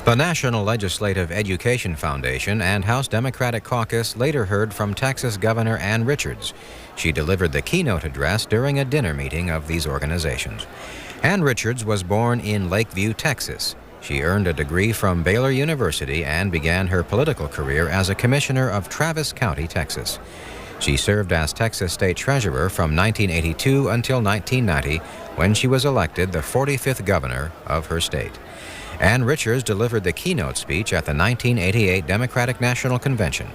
The National Legislative Education Foundation and House Democratic Caucus later heard from Texas Governor Ann Richards. She delivered the keynote address during a dinner meeting of these organizations. Ann Richards was born in Lakeview, Texas. She earned a degree from Baylor University and began her political career as a commissioner of Travis County, Texas. She served as Texas State Treasurer from 1982 until 1990, when she was elected the 45th governor of her state. Ann Richards delivered the keynote speech at the 1988 Democratic National Convention.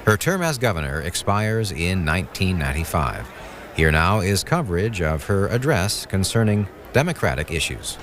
Her term as governor expires in 1995. Here now is coverage of her address concerning Democratic issues.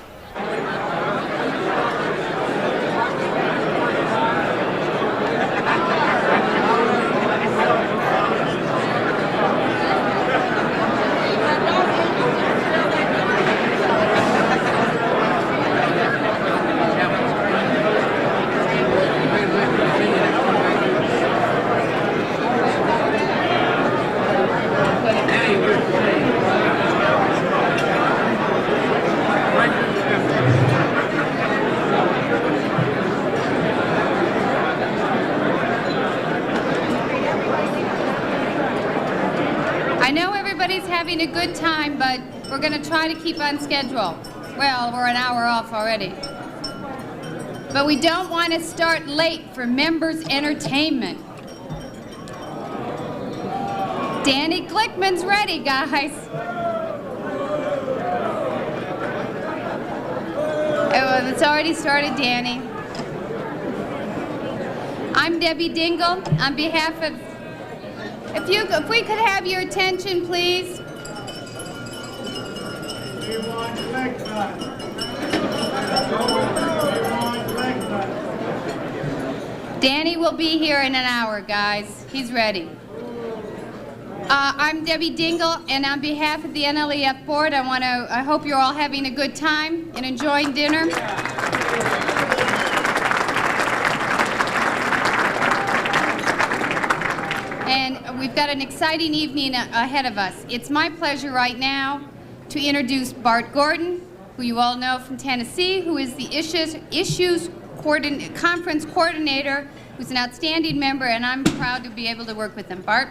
I know everybody's having a good time, but we're going to try to keep on schedule. Well, we're an hour off already. But we don't want to start late for members' entertainment. Danny Glickman's ready, guys. Oh, it's already started, Danny. I'm Debbie Dingle on behalf of... If we could have your attention, please. Danny will be here in an hour, guys. He's ready. I'm Debbie Dingle, and on behalf of the NLEF board, I hope you're all having a good time and enjoying dinner. And we've got an exciting evening ahead of us. It's my pleasure right now to introduce Bart Gordon, who you all know from Tennessee, who is the Conference Coordinator, who's an outstanding member, and I'm proud to be able to work with him. Bart?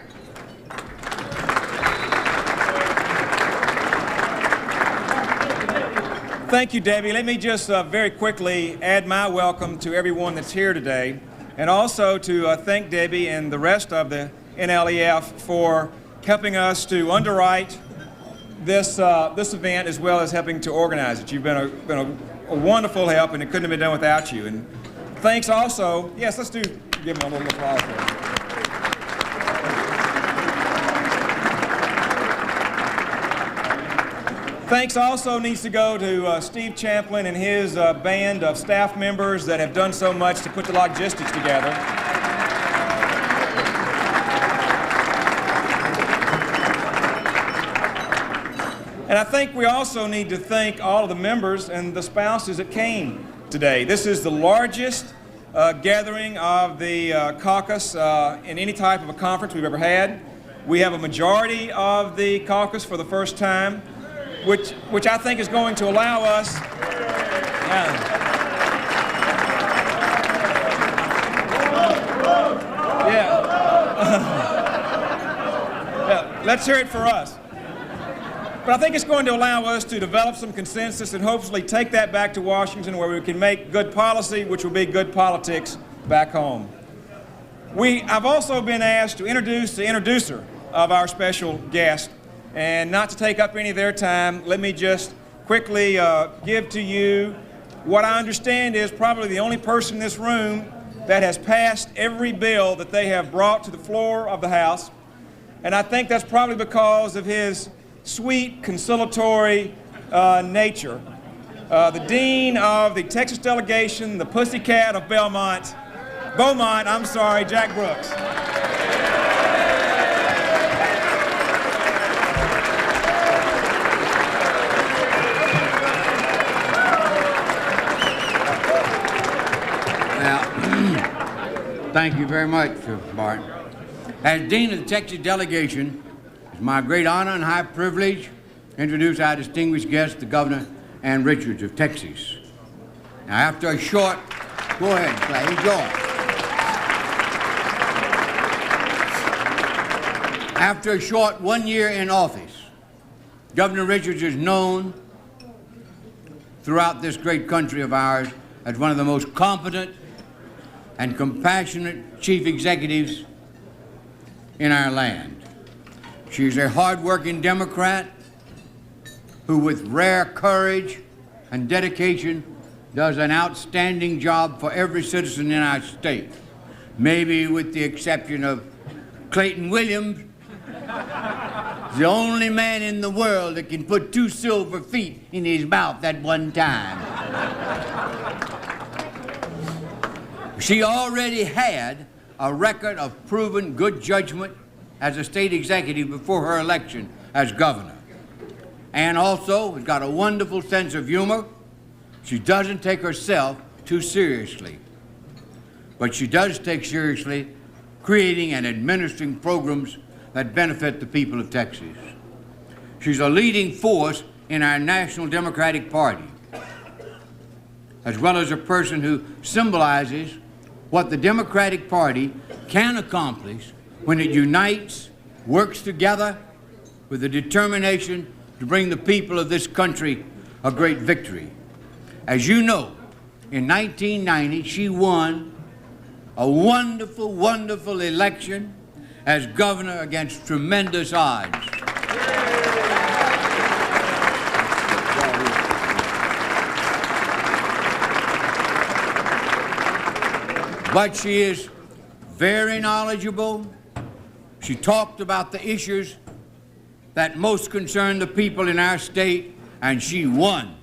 Thank you, Debbie. Let me just very quickly add my welcome to everyone that's here today, and also to thank Debbie and the rest of the NLEF for helping us to underwrite this event, as well as helping to organize it. You've been a wonderful help, and it couldn't have been done without you. And thanks also, yes, let's give them a little applause for it. Thanks also needs to go to Steve Champlin and his band of staff members that have done so much to put the logistics together. And I think we also need to thank all of the members and the spouses that came today. This is the largest gathering of the caucus in any type of a conference we've ever had. We have a majority of the caucus for the first time, which I think is going to allow us... let's hear it for us. But I think it's going to allow us to develop some consensus and hopefully take that back to Washington, where we can make good policy, which will be good politics back home. I've also been asked to introduce the introducer of our special guest, and not to take up any of their time, let me just quickly give to you what I understand is probably the only person in this room that has passed every bill that they have brought to the floor of the House. And I think that's probably because of his sweet, conciliatory nature. The Dean of the Texas delegation, the Pussycat of Beaumont, Jack Brooks. Thank you very much, Bart. As Dean of the Texas delegation, it's my great honor and high privilege to introduce our distinguished guest, the Governor Ann Richards of Texas. Now, after a short Go ahead, Clay. Enjoy. After a short 1 year in office, Governor Richards is known throughout this great country of ours as one of the most competent and compassionate chief executives in our land. She's a hard-working Democrat who, with rare courage and dedication, does an outstanding job for every citizen in our state, maybe with the exception of Clayton Williams, the only man in the world that can put 2 silver feet in his mouth at one time. She already had a record of proven good judgment as a state executive before her election as governor. And also has got a wonderful sense of humor. She doesn't take herself too seriously. But she does take seriously creating and administering programs that benefit the people of Texas. She's a leading force in our National Democratic Party, as well as a person who symbolizes what the Democratic Party can accomplish when it unites, works together with a determination to bring the people of this country a great victory. As you know, in 1990, she won a wonderful, wonderful election as governor against tremendous odds. But she is very knowledgeable. She talked about the issues that most concern the people in our state, and she won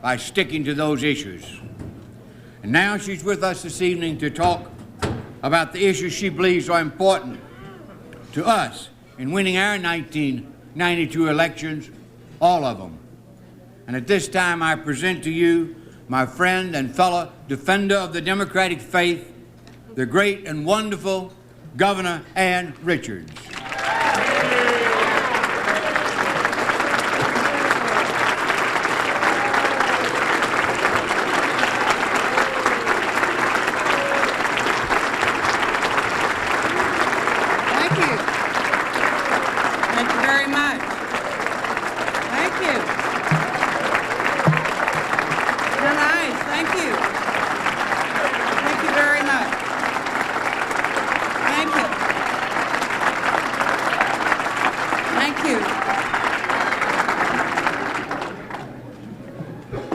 by sticking to those issues. And now she's with us this evening to talk about the issues she believes are important to us in winning our 1992 elections, all of them. And at this time, I present to you my friend and fellow defender of the Democratic faith, the great and wonderful Governor Ann Richards.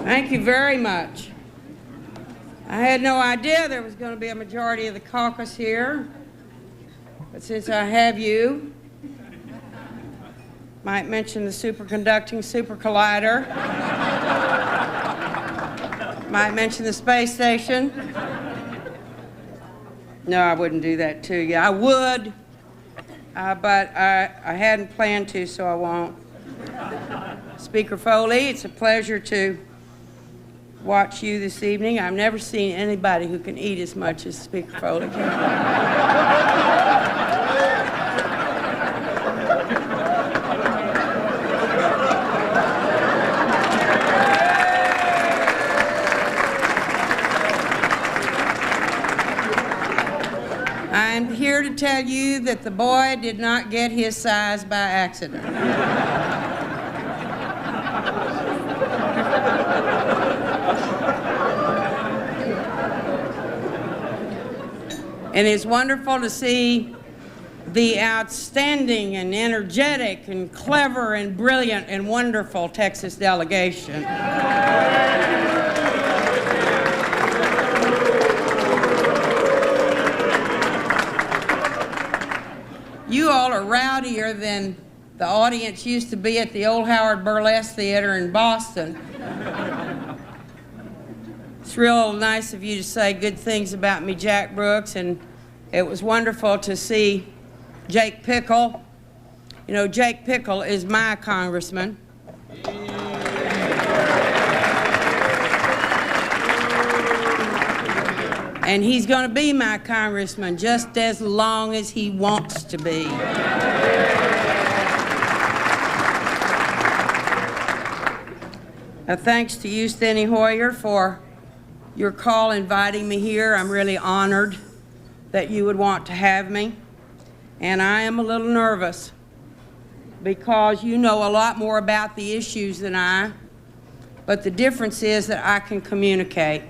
Thank you very much. I had no idea there was going to be a majority of the caucus here, but since I have you, might mention the superconducting super collider, might mention the space station. No, I wouldn't do that to you. I would, but I hadn't planned to, so I won't. Speaker Foley, it's a pleasure to watch you this evening. I've never seen anybody who can eat as much as Speaker Foley can. I'm here to tell you that the boy did not get his size by accident. And it's wonderful to see the outstanding and energetic and clever and brilliant and wonderful Texas delegation. You all are rowdier than the audience used to be at the old Howard Burlesque Theater in Boston. It's real nice of you to say good things about me, Jack Brooks, and it was wonderful to see Jake Pickle. You know, Jake Pickle is my congressman. And he's going to be my congressman just as long as he wants to be. Thanks to you, Steny Hoyer, for your call inviting me here. I'm really honored that you would want to have me. And I am a little nervous because you know a lot more about the issues than I, but the difference is that I can communicate.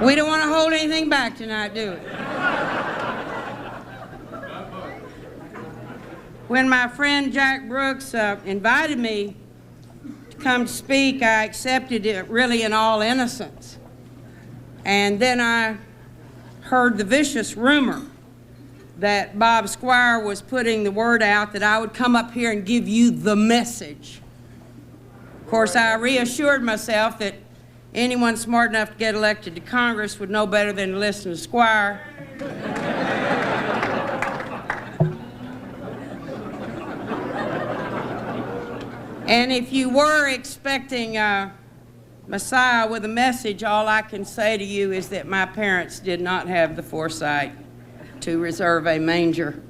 We don't want to hold anything back tonight, do we? When my friend Jack Brooks invited me to come to speak, I accepted it really in all innocence. And then I heard the vicious rumor that Bob Squire was putting the word out that I would come up here and give you the message. Of course, I reassured myself that anyone smart enough to get elected to Congress would know better than to listen to Squire. And if you were expecting a Messiah with a message, all I can say to you is that my parents did not have the foresight to reserve a manger.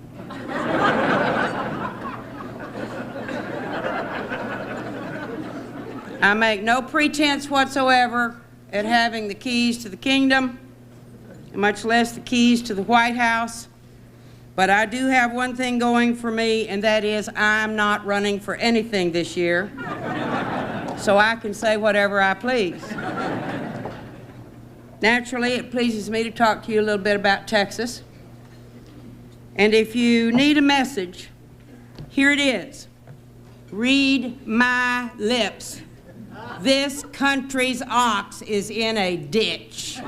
I make no pretense whatsoever at having the keys to the kingdom, much less the keys to the White House. But I do have one thing going for me, and that is I'm not running for anything this year, so I can say whatever I please. Naturally, it pleases me to talk to you a little bit about Texas. And if you need a message, here it is. Read my lips. This country's ox is in a ditch.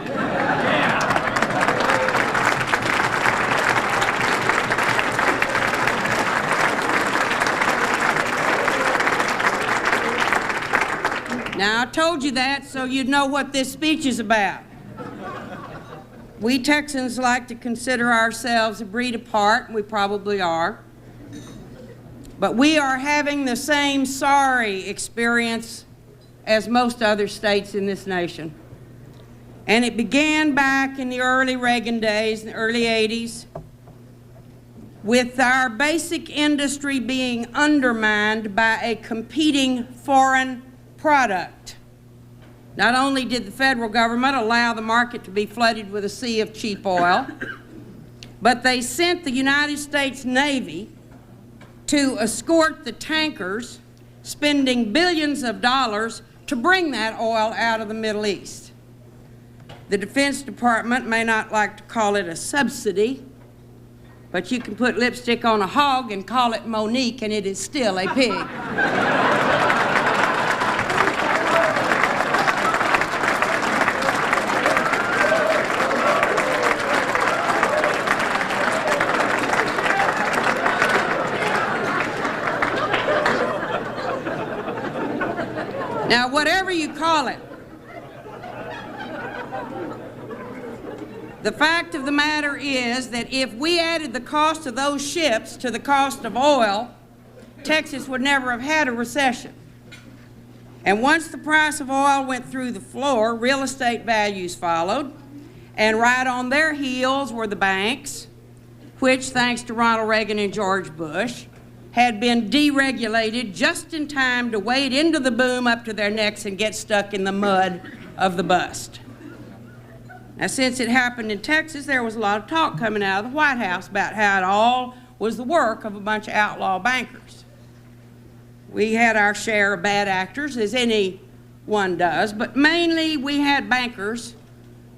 Now, I told you that so you'd know what this speech is about. We Texans like to consider ourselves a breed apart, and we probably are. But we are having the same sorry experience as most other states in this nation. And it began back in the early Reagan days, in the early 80s, with our basic industry being undermined by a competing foreign product. Not only did the federal government allow the market to be flooded with a sea of cheap oil, but they sent the United States Navy to escort the tankers, spending billions of dollars to bring that oil out of the Middle East. The Defense Department may not like to call it a subsidy, but you can put lipstick on a hog and call it Monique, and it is still a pig. Now, whatever you call it, the fact of the matter is that if we added the cost of those ships to the cost of oil, Texas would never have had a recession. And once the price of oil went through the floor, real estate values followed, and right on their heels were the banks, which, thanks to Ronald Reagan and George Bush, had been deregulated just in time to wade into the boom up to their necks and get stuck in the mud of the bust. Now, since it happened in Texas, there was a lot of talk coming out of the White House about how it all was the work of a bunch of outlaw bankers. We had our share of bad actors, as anyone does, but mainly we had bankers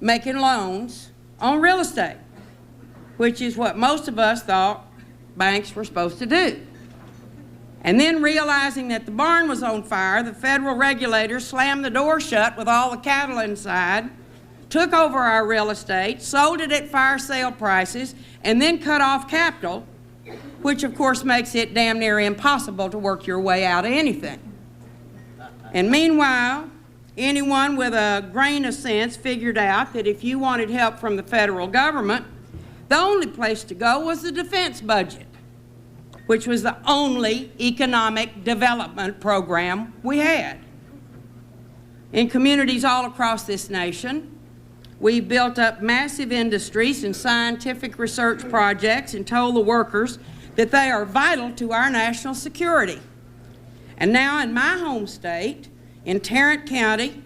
making loans on real estate, which is what most of us thought banks were supposed to do. And then, realizing that the barn was on fire, the federal regulators slammed the door shut with all the cattle inside, took over our real estate, sold it at fire sale prices, and then cut off capital, which of course makes it damn near impossible to work your way out of anything. And meanwhile, anyone with a grain of sense figured out that if you wanted help from the federal government, the only place to go was the defense budget, which was the only economic development program we had. In communities all across this nation, We've built up massive industries and scientific research projects and told the workers that they are vital to our national security. And now in my home state, in Tarrant County,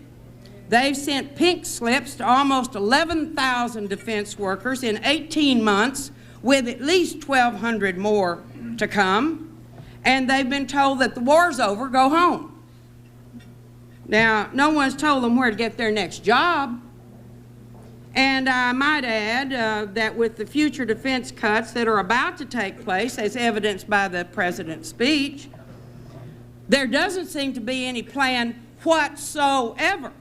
they've sent pink slips to almost 11,000 defense workers in 18 months, with at least 1,200 more to come, and they've been told that the war's over, go home. Now, no one's told them where to get their next job. And I might add that with the future defense cuts that are about to take place, as evidenced by the President's speech, there doesn't seem to be any plan whatsoever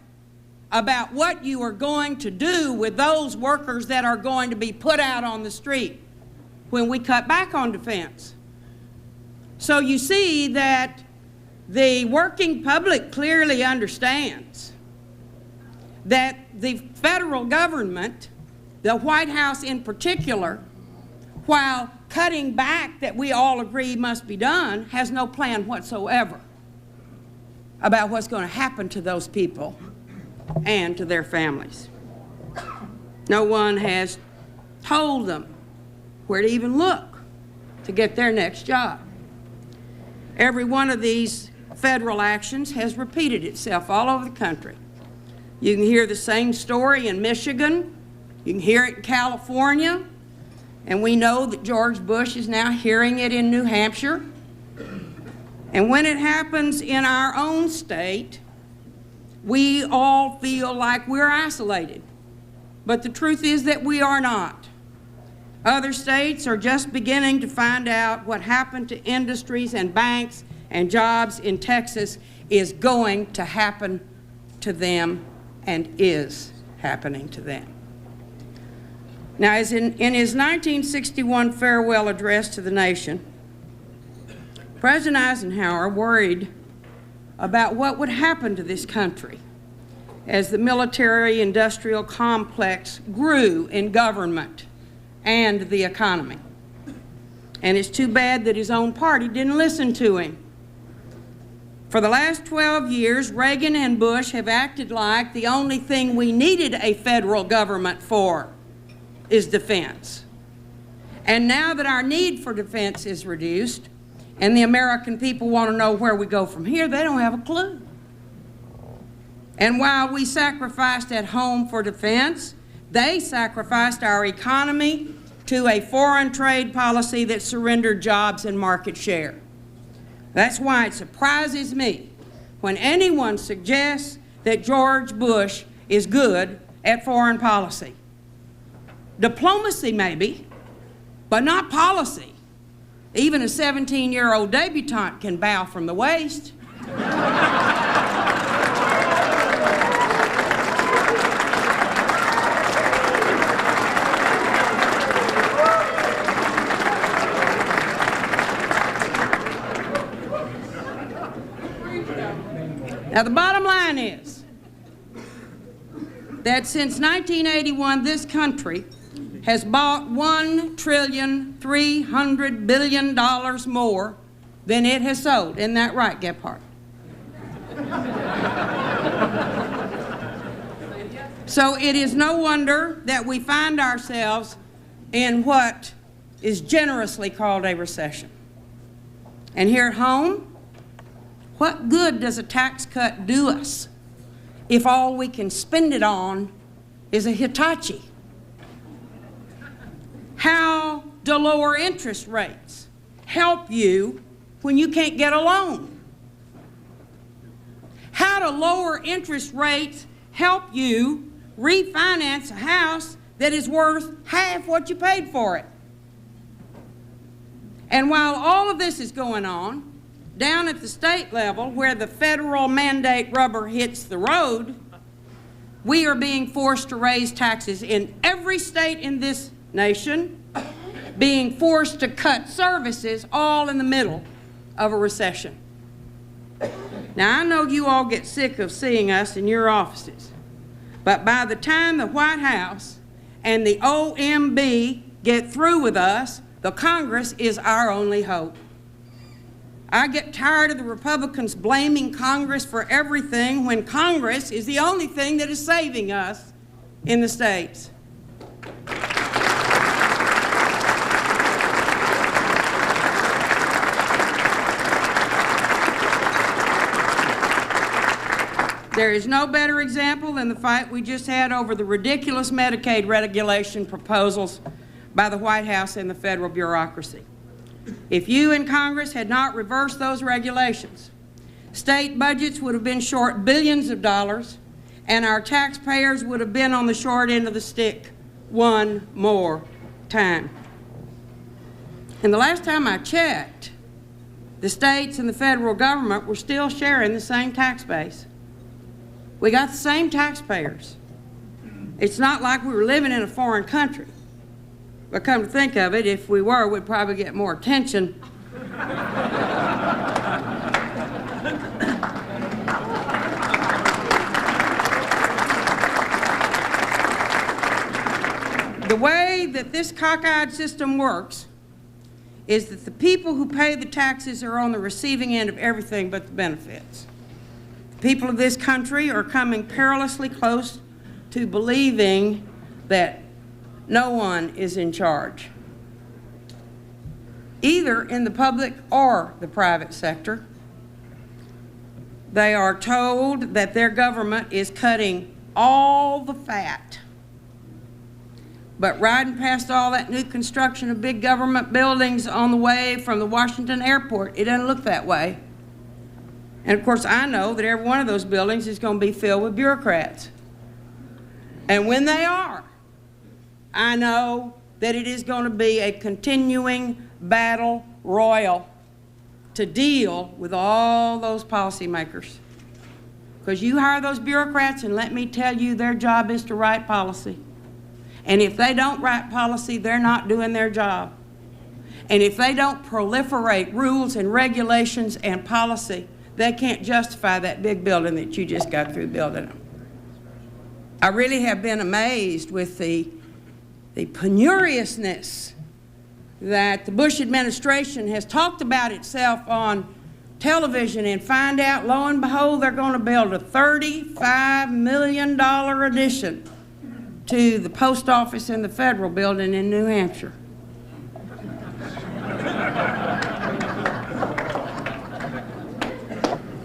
about what you are going to do with those workers that are going to be put out on the street when we cut back on defense. So you see that the working public clearly understands that the federal government, the White House in particular, while cutting back that we all agree must be done, has no plan whatsoever about what's going to happen to those people and to their families. No one has told them where to even look to get their next job. Every one of these federal actions has repeated itself all over the country. You can hear the same story in Michigan, you can hear it in California, and we know that George Bush is now hearing it in New Hampshire. And when it happens in our own state, we all feel like we're isolated. But the truth is that we are not. Other states are just beginning to find out what happened to industries and banks and jobs in Texas is going to happen to them and is happening to them. Now, as in his 1961 farewell address to the nation, President Eisenhower worried about what would happen to this country as the military-industrial complex grew in government and the economy. And it's too bad that his own party didn't listen to him. For the last 12 years, Reagan and Bush have acted like the only thing we needed a federal government for is defense. And now that our need for defense is reduced, and the American people want to know where we go from here, they don't have a clue. And while we sacrificed at home for defense, they sacrificed our economy to a foreign trade policy that surrendered jobs and market share. That's why it surprises me when anyone suggests that George Bush is good at foreign policy. Diplomacy, maybe, but not policy. Even a 17-year-old debutante can bow from the waist. Now, the bottom line is that since 1981, this country has bought $1.3 trillion more than it has sold. Isn't that right, Gephardt? So it is no wonder that we find ourselves in what is generously called a recession. And here at home, what good does a tax cut do us if all we can spend it on is a Hitachi? How do lower interest rates help you when you can't get a loan? How do lower interest rates help you refinance a house that is worth half what you paid for it? And while all of this is going on, down at the state level, where the federal mandate rubber hits the road, we are being forced to raise taxes in every state in this nation, being forced to cut services, all in the middle of a recession. Now, I know you all get sick of seeing us in your offices, but by the time the White House and the OMB get through with us, the Congress is our only hope. I get tired of the Republicans blaming Congress for everything when Congress is the only thing that is saving us in the states. There is no better example than the fight we just had over the ridiculous Medicaid regulation proposals by the White House and the federal bureaucracy. If you in Congress had not reversed those regulations, state budgets would have been short billions of dollars, and our taxpayers would have been on the short end of the stick one more time. And the last time I checked, the states and the federal government were still sharing the same tax base. We got the same taxpayers. It's not like we were living in a foreign country. But come to think of it, if we were, we'd probably get more attention. The way that this cockeyed system works is that the people who pay the taxes are on the receiving end of everything but the benefits. The people of this country are coming perilously close to believing that no one is in charge, either in the public or the private sector. They are told that their government is cutting all the fat. But riding past all that new construction of big government buildings on the way from the Washington airport, it doesn't look that way. And of course, I know that every one of those buildings is going to be filled with bureaucrats. And when they are, I know that it is going to be a continuing battle royal to deal with all those policymakers. Because you hire those bureaucrats, and let me tell you, their job is to write policy. And if they don't write policy, they're not doing their job. And if they don't proliferate rules and regulations and policy, they can't justify that big building that you just got through building. I really have been amazed with the penuriousness that the Bush administration has talked about itself on television, and find out, lo and behold, they're going to build a $35 million addition to the post office in the federal building in New Hampshire.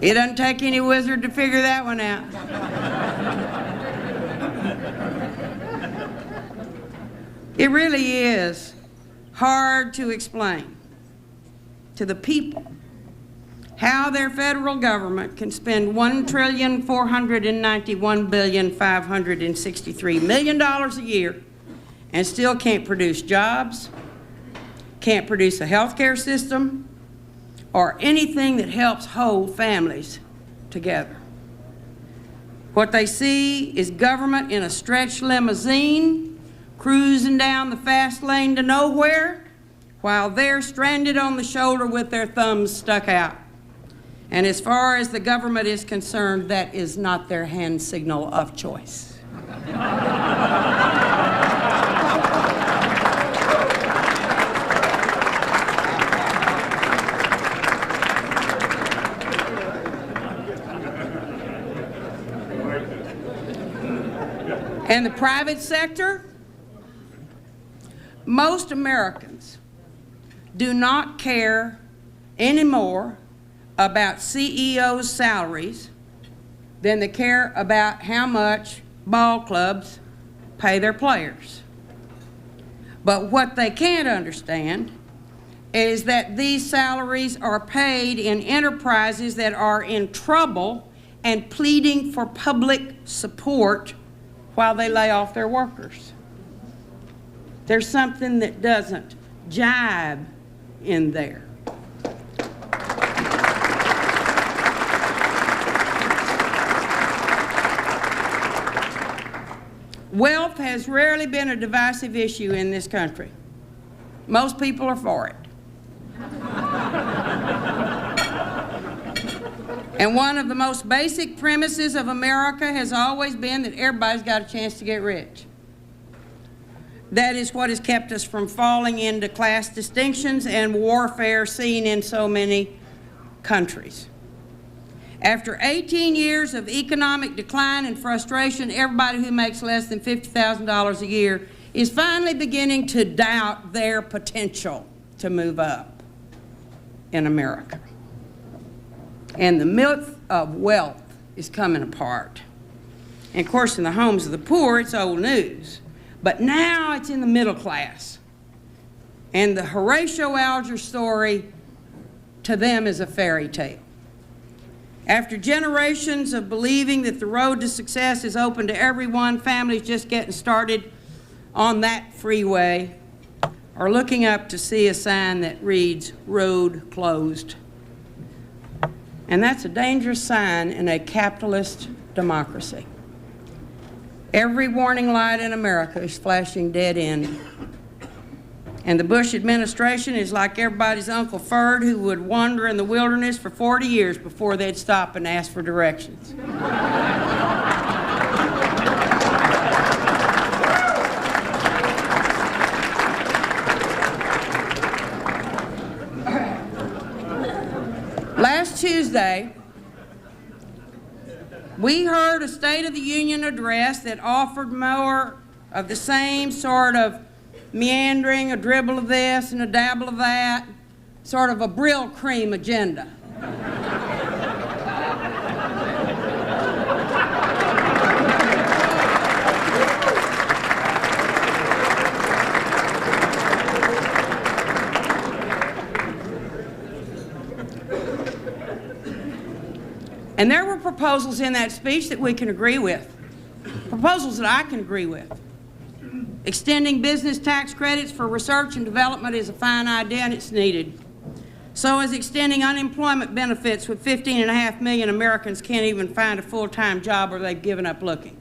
It doesn't take any wizard to figure that one out. It really is hard to explain to the people how their federal government can spend $1,491,563,000,000 a year and still can't produce jobs, can't produce a health care system, or anything that helps hold families together. What they see is government in a stretched limousine, cruising down the fast lane to nowhere, while they're stranded on the shoulder with their thumbs stuck out. And as far as the government is concerned, that is not their hand signal of choice. And the private sector, most Americans do not care anymore about CEOs' salaries than they care about how much ball clubs pay their players. But what they can't understand is that these salaries are paid in enterprises that are in trouble and pleading for public support while they lay off their workers. There's something that doesn't jibe in there. Wealth has rarely been a divisive issue in this country. Most people are for it. And one of the most basic premises of America has always been that everybody's got a chance to get rich. That is what has kept us from falling into class distinctions and warfare seen in so many countries. After 18 years of economic decline and frustration, everybody who makes less than $50,000 a year is finally beginning to doubt their potential to move up in America. And the myth of wealth is coming apart. And of course, in the homes of the poor, it's old news. But now it's in the middle class. And the Horatio Alger story to them is a fairy tale. After generations of believing that the road to success is open to everyone, families just getting started on that freeway are looking up to see a sign that reads, "Road closed." And that's a dangerous sign in a capitalist democracy. Every warning light in America is flashing dead end. And the Bush administration is like everybody's Uncle Ferd, who would wander in the wilderness for 40 years before they'd stop and ask for directions. Last Tuesday, we heard a State of the Union address that offered more of the same sort of meandering, a dribble of this and a dabble of that, sort of a Brill cream agenda. And there were proposals in that speech that we can agree with, proposals that I can agree with. Extending business tax credits for research and development is a fine idea, and it's needed. So is extending unemployment benefits, with 15.5 million Americans can't even find a full-time job or they've given up looking.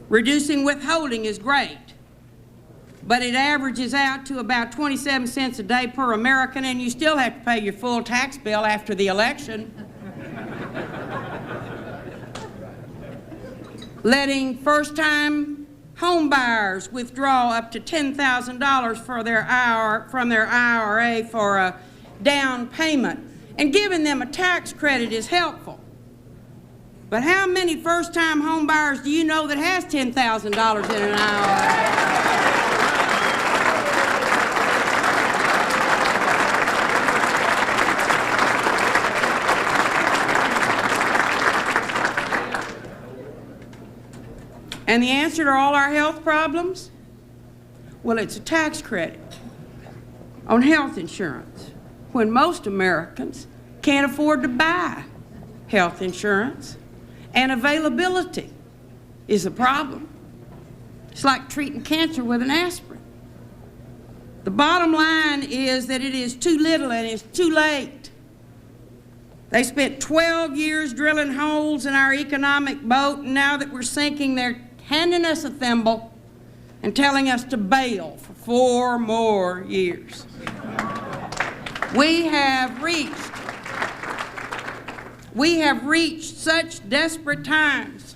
Reducing withholding is great, but it averages out to about 27 cents a day per American, and you still have to pay your full tax bill after the election. Letting first-time home buyers withdraw up to $10,000 from their IRA for a down payment, and giving them a tax credit is helpful. But how many first-time home buyers do you know that has $10,000 in an IRA? And the answer to all our health problems? Well, it's a tax credit on health insurance, when most Americans can't afford to buy health insurance, and availability is a problem. It's like treating cancer with an aspirin. The bottom line is that it is too little and it's too late. They spent 12 years drilling holes in our economic boat, and now that we're sinking, they're handing us a thimble and telling us to bail for 4 more years. We have reached such desperate times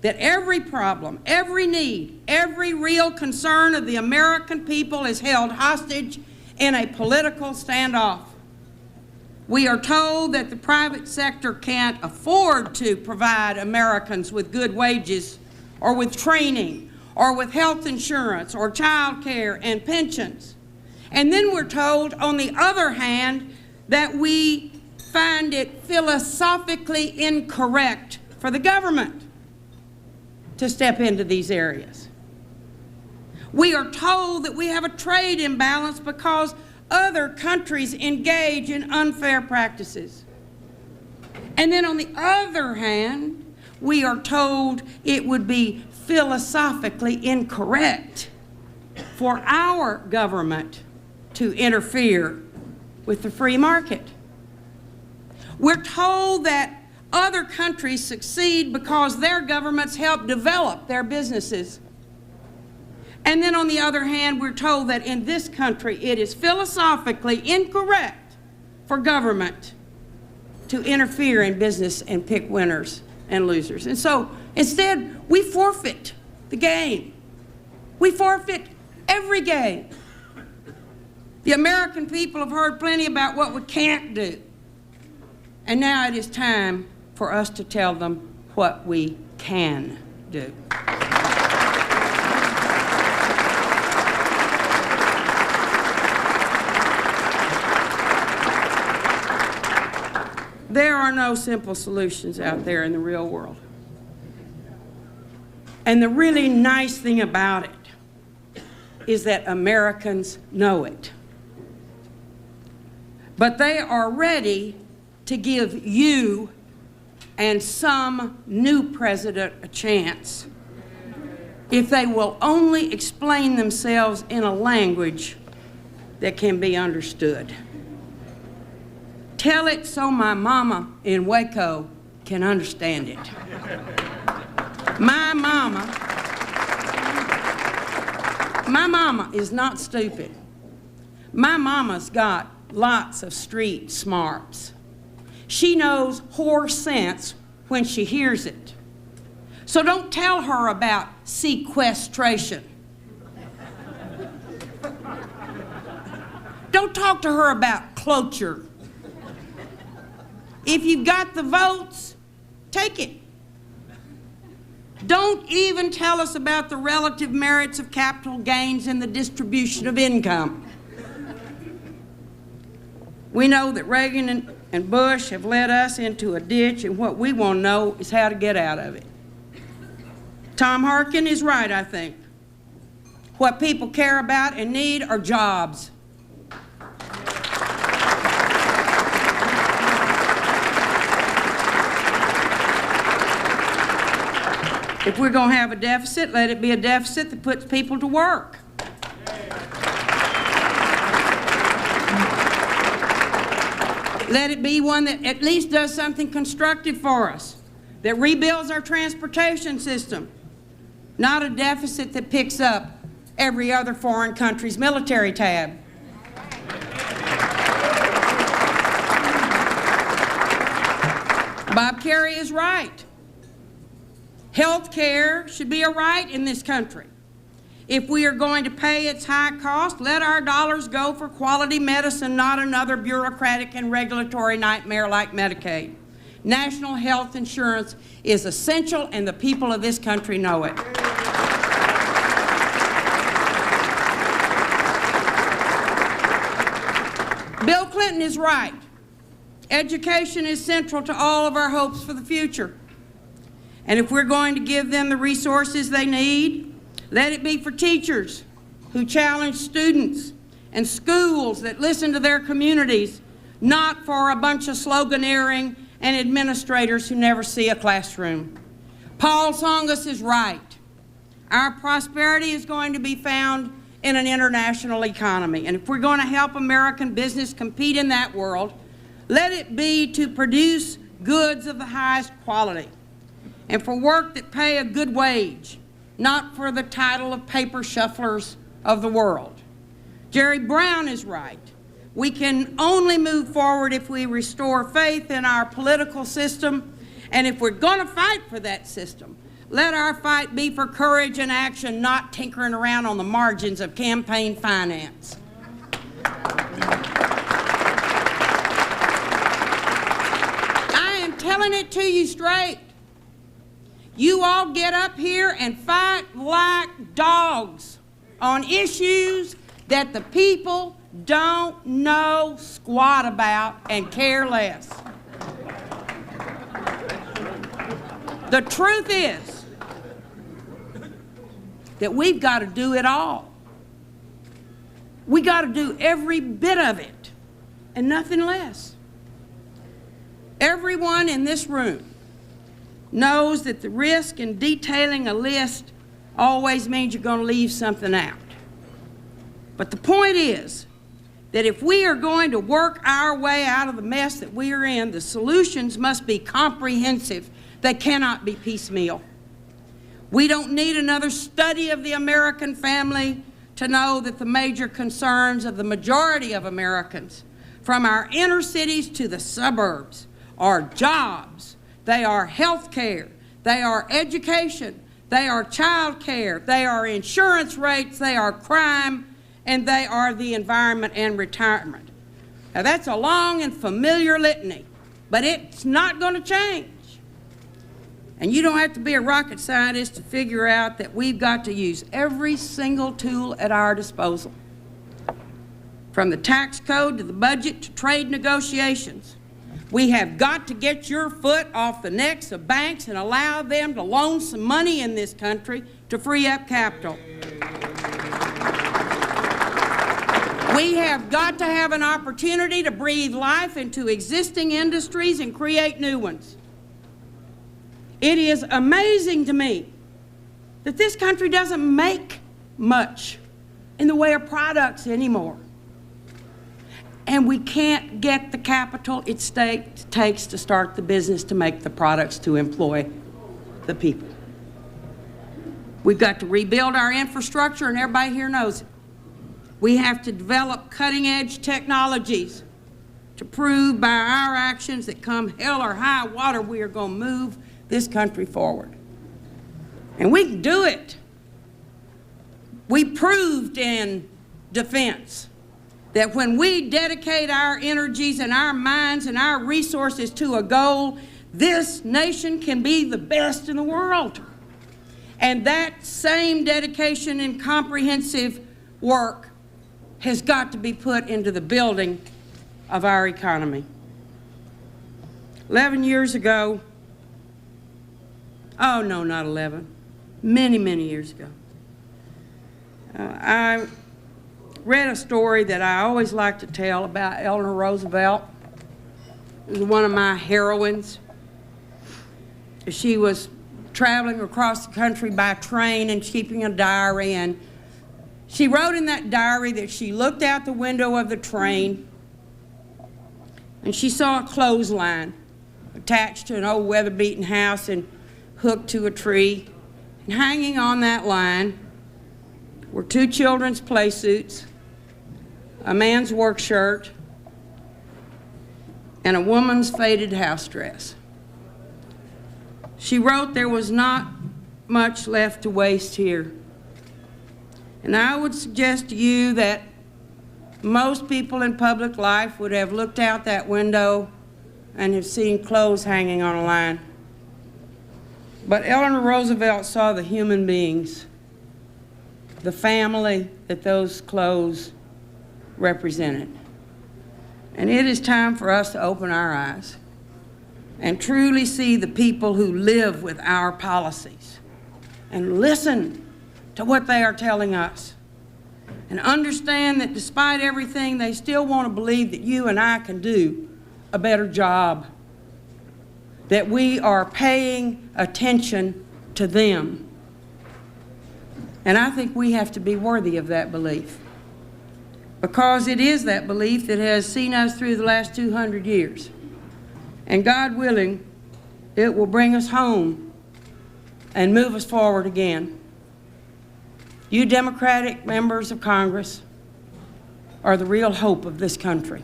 that every problem, every need, every real concern of the American people is held hostage in a political standoff. We are told that the private sector can't afford to provide Americans with good wages, or with training, or with health insurance, or child care and pensions. And then we're told, on the other hand, that we find it philosophically incorrect for the government to step into these areas. We are told that we have a trade imbalance because other countries engage in unfair practices. And then on the other hand, we are told it would be philosophically incorrect for our government to interfere with the free market. We're told that other countries succeed because their governments help develop their businesses. And then on the other hand, we're told that in this country it is philosophically incorrect for government to interfere in business and pick winners and losers. And so instead, we forfeit the game. We forfeit every game. The American people have heard plenty about what we can't do. And now it is time for us to tell them what we can do. There are no simple solutions out there in the real world. And the really nice thing about it is that Americans know it. But they are ready to give you and some new president a chance if they will only explain themselves in a language that can be understood. Tell it so my mama in Waco can understand it. My mama is not stupid. My mama's got lots of street smarts. She knows horse sense when she hears it. So don't tell her about sequestration. Don't talk to her about cloture. If you've got the votes, take it. Don't even tell us about the relative merits of capital gains and the distribution of income. We know that Reagan and Bush have led us into a ditch, and what we want to know is how to get out of it. Tom Harkin is right, I think. What people care about and need are jobs. If we're going to have a deficit, let it be a deficit that puts people to work. Let it be one that at least does something constructive for us, that rebuilds our transportation system, not a deficit that picks up every other foreign country's military tab. Bob Kerrey is right. Health care should be a right in this country. If we are going to pay its high cost, let our dollars go for quality medicine, not another bureaucratic and regulatory nightmare like Medicaid. National health insurance is essential, and the people of this country know it. Bill Clinton is right. Education is central to all of our hopes for the future. And if we're going to give them the resources they need, let it be for teachers who challenge students and schools that listen to their communities, not for a bunch of sloganeering and administrators who never see a classroom. Paul Tsongas is right. Our prosperity is going to be found in an international economy. And if we're going to help American business compete in that world, let it be to produce goods of the highest quality and for work that pay a good wage, not for the title of paper shufflers of the world. Jerry Brown is right. We can only move forward if we restore faith in our political system, and if we're going to fight for that system, let our fight be for courage and action, not tinkering around on the margins of campaign finance. I am telling it to you straight. You all get up here and fight like dogs on issues that the people don't know squat about and care less. The truth is that we've got to do it all. We got to do every bit of it and nothing less. Everyone in this room knows that the risk in detailing a list always means you're going to leave something out. But the point is that if we are going to work our way out of the mess that we are in, the solutions must be comprehensive. They cannot be piecemeal. We don't need another study of the American family to know that the major concerns of the majority of Americans, from our inner cities to the suburbs, are jobs. They are health care, they are education, they are child care, they are insurance rates, they are crime, and they are the environment and retirement. Now that's a long and familiar litany, but it's not going to change. And you don't have to be a rocket scientist to figure out that we've got to use every single tool at our disposal, from the tax code to the budget to trade negotiations. We have got to get your foot off the necks of banks and allow them to loan some money in this country to free up capital. We have got to have an opportunity to breathe life into existing industries and create new ones. It is amazing to me that this country doesn't make much in the way of products anymore. And we can't get the capital it takes to start the business, to make the products, to employ the people. We've got to rebuild our infrastructure, and everybody here knows it. We have to develop cutting-edge technologies to prove by our actions that come hell or high water, we are going to move this country forward. And we can do it. We proved in defense that when we dedicate our energies and our minds and our resources to a goal, this nation can be the best in the world. And that same dedication and comprehensive work has got to be put into the building of our economy. 11 years ago, oh no, not 11, many, many years ago, I read a story that I always like to tell about Eleanor Roosevelt. It was one of my heroines. She was traveling across the country by train and keeping a diary, and she wrote in that diary that she looked out the window of the train and she saw a clothesline attached to an old weather-beaten house and hooked to a tree. And hanging on that line were 2 children's play suits, a man's work shirt, and a woman's faded house dress. She wrote, "There was not much left to waste here." And I would suggest to you that most people in public life would have looked out that window and have seen clothes hanging on a line. But Eleanor Roosevelt saw the human beings, the family that those clothes represented. And it is time for us to open our eyes and truly see the people who live with our policies and listen to what they are telling us, and understand that despite everything, they still want to believe that you and I can do a better job, that we are paying attention to them. And I think we have to be worthy of that belief, because it is that belief that has seen us through the last 200 years. And God willing, it will bring us home and move us forward again. You Democratic members of Congress are the real hope of this country.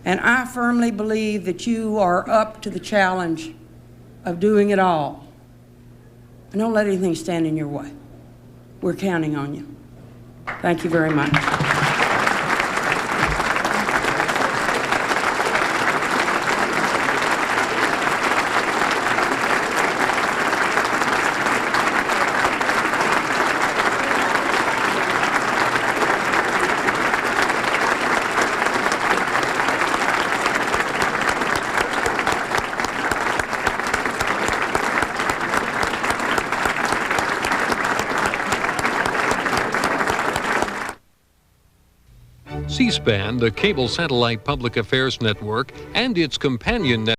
And I firmly believe that you are up to the challenge of doing it all. And don't let anything stand in your way. We're counting on you. Thank you very much. C-SPAN, the cable satellite public affairs network, and its companion network